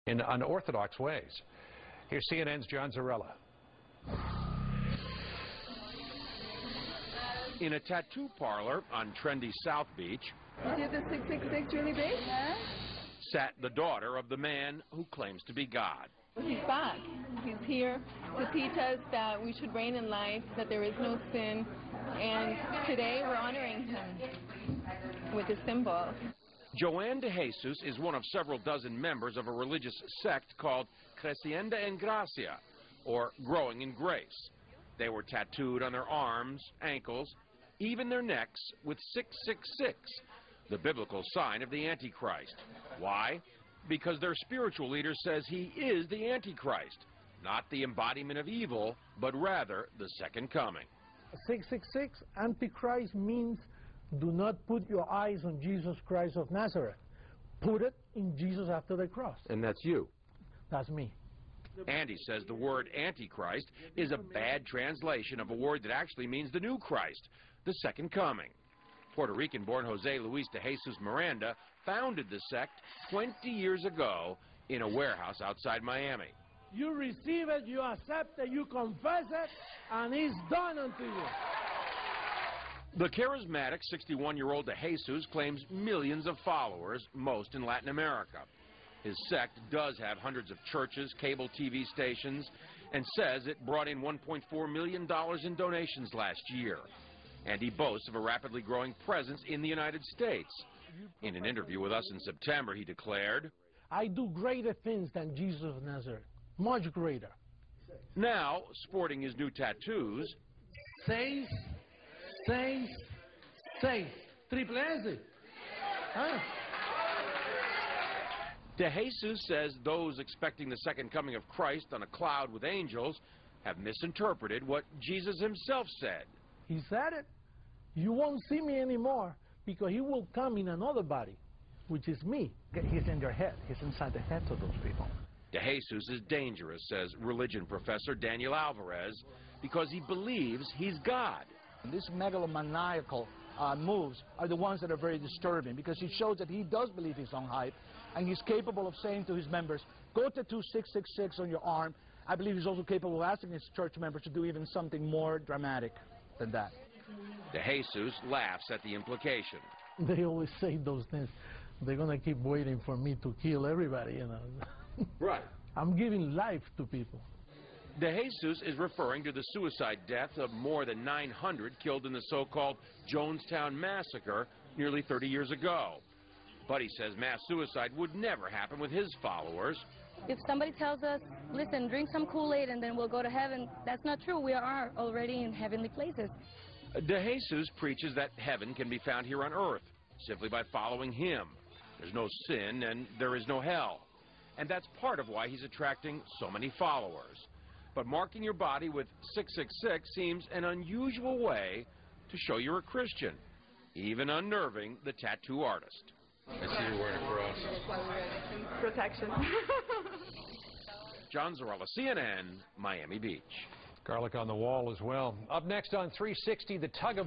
in unorthodox ways. Here's CNN's John Zarrella. In a tattoo parlor on trendy South Beach, you see the 666 Julie Bates? Sat the daughter of the man who claims to be God. He's back. He's here to teach us that we should reign in life, that there is no sin, and today we're honoring him with a symbol. Joanne De Jesus is one of several dozen members of a religious sect called Creciendo en Gracia, or Growing in Grace. They were tattooed on their arms, ankles, even their necks with 666, the biblical sign of the Antichrist. Why? Because their spiritual leader says he is the Antichrist, not the embodiment of evil, but rather the second coming. 666, Antichrist means do not put your eyes on Jesus Christ of Nazareth. Put it in Jesus after the cross. And that's you. That's me. Andy says the word Antichrist is a bad translation of a word that actually means the new Christ, the second coming. Puerto Rican-born Jose Luis De Jesus Miranda founded the sect 20 years ago in a warehouse outside Miami. You receive it, you accept it, you confess it, and it's done unto you. The charismatic 61-year-old De Jesus claims millions of followers, most in Latin America. His sect does have hundreds of churches, cable TV stations, and says it brought in $1.4 million in donations last year. And he boasts of a rapidly growing presence in the United States. In an interview with us in September, he declared, I do greater things than Jesus of Nazareth, much greater. Now, sporting his new tattoos, 6, 6, 6, triple S. Huh? De Jesus says those expecting the second coming of Christ on a cloud with angels have misinterpreted what Jesus himself said. He said it. You won't see me anymore because he will come in another body, which is me. He's in their head. He's inside the heads of those people. De Jesus is dangerous, says religion professor Daniel Alvarez, because he believes he's God. These megalomaniacal moves are the ones that are very disturbing because it shows that he does believe his own hype, and he's capable of saying to his members, go tattoo 666 on your arm. I believe he's also capable of asking his church members to do even something more dramatic than that. De Jesus laughs at the implication. They always say those things. They're going to keep waiting for me to kill everybody, you know. Right. I'm giving life to people. De Jesus is referring to the suicide deaths of more than 900 killed in the so-called Jonestown Massacre nearly 30 years ago. But he says mass suicide would never happen with his followers. If somebody tells us, listen, drink some Kool-Aid and then we'll go to heaven, that's not true. We are already in heavenly places. De Jesus preaches that heaven can be found here on earth simply by following him. There's no sin and there is no hell. And that's part of why he's attracting so many followers. But marking your body with 666 seems an unusual way to show you're a Christian, even unnerving the tattoo artist. I see you wearing a cross. Protection. John Zarrella, CNN, Miami Beach. Garlic on the wall as well. Up next on 360, the tug of